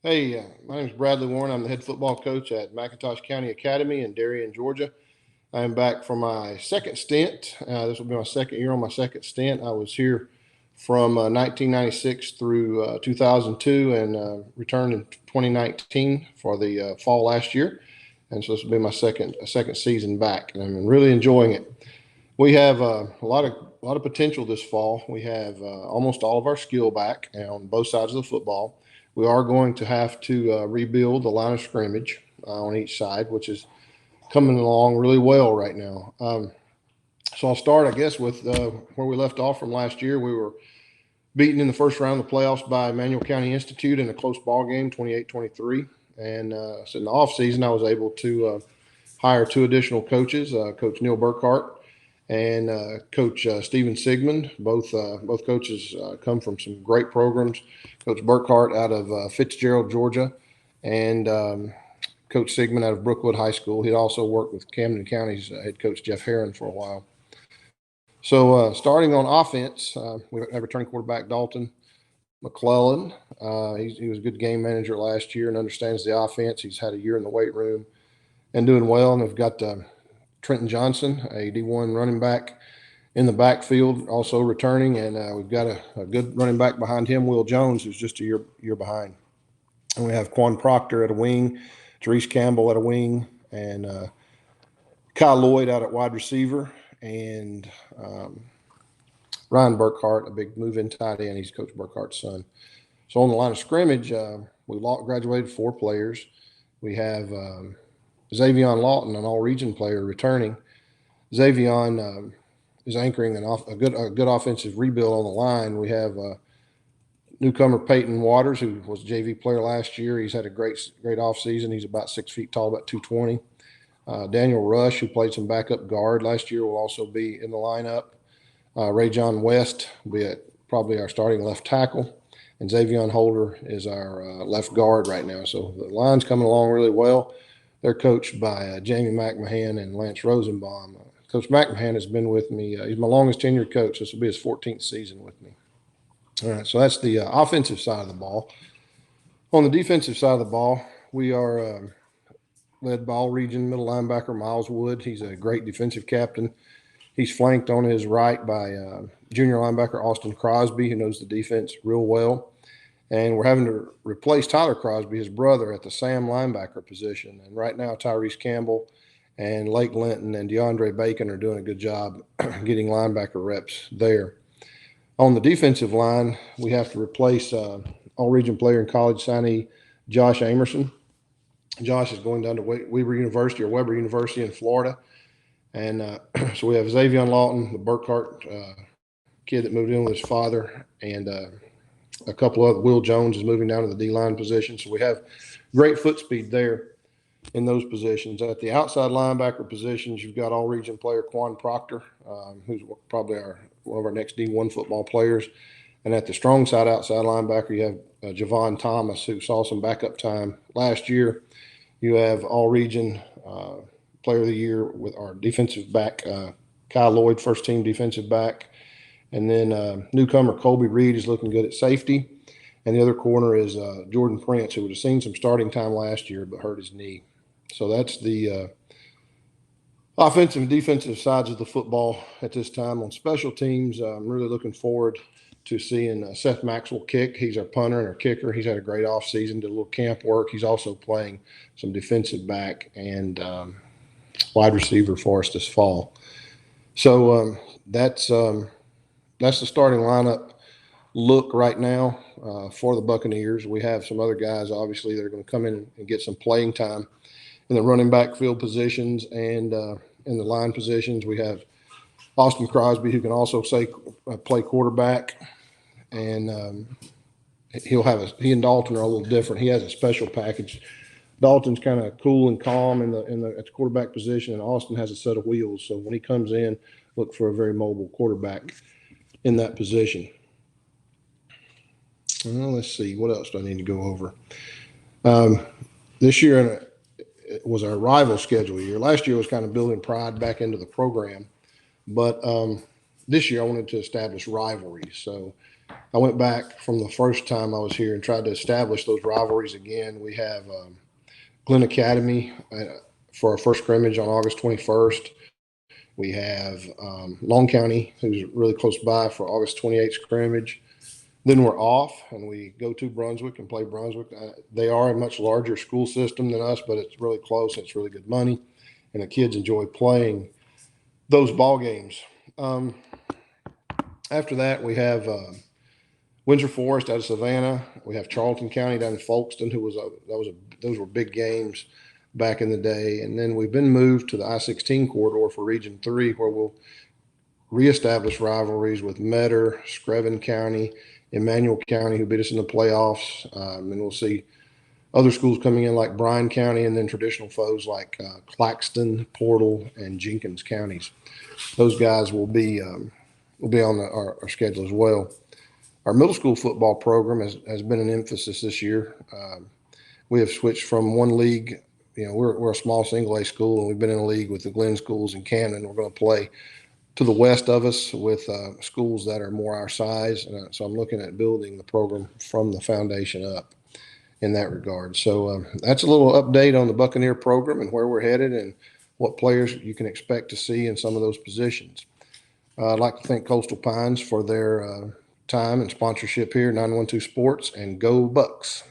Hey, my name is Bradley Warren. I'm the head football coach at McIntosh County Academy in Darien, Georgia. I am back from my second stint. This will be my second year on my second stint. I was here from 1996 through 2002 and returned in 2019 for the fall last year. And so this will be my second season back, and I'm really enjoying it. We have a lot of potential this fall. We have almost all of our skill back on both sides of the football. We are going to have to rebuild the line of scrimmage on each side, which is coming along really well right now. So I'll start, I guess, with where we left off from last year. We were beaten in the first round of the playoffs by Emmanuel County Institute in a close ball game, 28-23. And so in the offseason, I was able to hire two additional coaches, Coach Neil Burkhart and Coach Stephen Sigmund. Both coaches come from some great programs. Coach Burkhart out of Fitzgerald, Georgia, and Coach Sigmund out of Brookwood High School. He'd also worked with Camden County's head coach Jeff Herron for a while. So starting on offense, we have returning quarterback Dalton McClellan. He was a good game manager last year and understands the offense. He's had a year in the weight room and doing well. And we've got Trenton Johnson, a D1 running back in the backfield, also returning. And we've got a good running back behind him, Will Jones, who's just a year behind. And we have Quan Proctor at a wing, Therese Campbell at a wing, and Kyle Lloyd out at wide receiver, and Ryan Burkhart, a big move-in tight end. He's Coach Burkhart's son. So on the line of scrimmage, we graduated 4 players. We have Xavion Lawton, an all-region player, returning. Xavion is anchoring a good offensive rebuild on the line. We have newcomer Peyton Waters, who was a JV player last year. He's had a great offseason. He's about 6 feet tall, about 220. Daniel Rush, who played some backup guard last year, will also be in the lineup. Ray John West will be probably our starting left tackle. And Xavion Holder is our left guard right now. So the line's coming along really well. They're coached by Jamie McMahon and Lance Rosenbaum. Coach McMahon has been with me. He's my longest tenured coach. This will be his 14th season with me. All right, so that's the offensive side of the ball. On the defensive side of the ball, we are led by all-region middle linebacker Miles Wood. He's a great defensive captain. He's flanked on his right by junior linebacker Austin Crosby, who knows the defense real well. And we're having to replace Tyler Crosby, his brother, at the Sam linebacker position. And right now, Tyrese Campbell and Lake Linton and DeAndre Bacon are doing a good job getting linebacker reps there. On the defensive line, we have to replace all-region player and college signee Josh Amerson. Josh is going down to Weber University in Florida. And so we have Xavion Lawton, the Burkhart kid that moved in with his father, and a couple other. Will Jones is moving down to the D-line position. So we have great foot speed there in those positions. At the outside linebacker positions, you've got all-region player Quan Proctor, who's probably one of our next D1 football players. And at the strong side outside linebacker, you have Javon Thomas, who saw some backup time last year. You have all-region player of the year with our defensive back, Kyle Lloyd, first-team defensive back. And then newcomer Colby Reed is looking good at safety. And the other corner is Jordan Prince, who would have seen some starting time last year but hurt his knee. So that's the offensive and defensive sides of the football at this time. On special teams, I'm really looking forward to seeing Seth Maxwell kick. He's our punter and our kicker. He's had a great offseason, did a little camp work. He's also playing some defensive back and wide receiver for us this fall. So that's the starting lineup look right now for the Buccaneers. We have some other guys, obviously, that are going to come in and get some playing time in the running back field positions and in the line positions. We have Austin Crosby, who can also play quarterback, and he and Dalton are a little different. He has a special package. Dalton's kind of cool and calm at the quarterback position, and Austin has a set of wheels. So when he comes in, look for a very mobile quarterback in that position. Well, let's see, what else do I need to go over? This year it was our rival schedule year. Last year was kind of building pride back into the program, but this year I wanted to establish rivalries. So I went back from the first time I was here and tried to establish those rivalries again. We have Glen Academy for our first scrimmage on August 21st. We have Long County, who's really close by, for August 28th scrimmage. Then we're off and we go to Brunswick and play Brunswick. They are a much larger school system than us, but it's really close. It's really good money, and the kids enjoy playing those ball games. Um, After that, we have Windsor Forest out of Savannah. We have Charlton County down in Folkston, those were big games back in the day. And then we've been moved to the I-16 corridor for Region 3, where we'll reestablish rivalries with Metter, Screven County, Emmanuel County, who beat us in the playoffs. And we'll see other schools coming in like Bryan County, and then traditional foes like Claxton, Portal, and Jenkins counties. Those guys will be on our schedule as well. Our middle school football program has been an emphasis this year. We have switched from one league. We're a small single A school, and we've been in a league with the Glenn schools in Camden. We're going to play to the west of us with schools that are more our size. So I'm looking at building the program from the foundation up in that regard. So that's a little update on the Buccaneer program and where we're headed and what players you can expect to see in some of those positions. I'd like to thank Coastal Pines for their time and sponsorship here, 912 Sports, and go Bucks.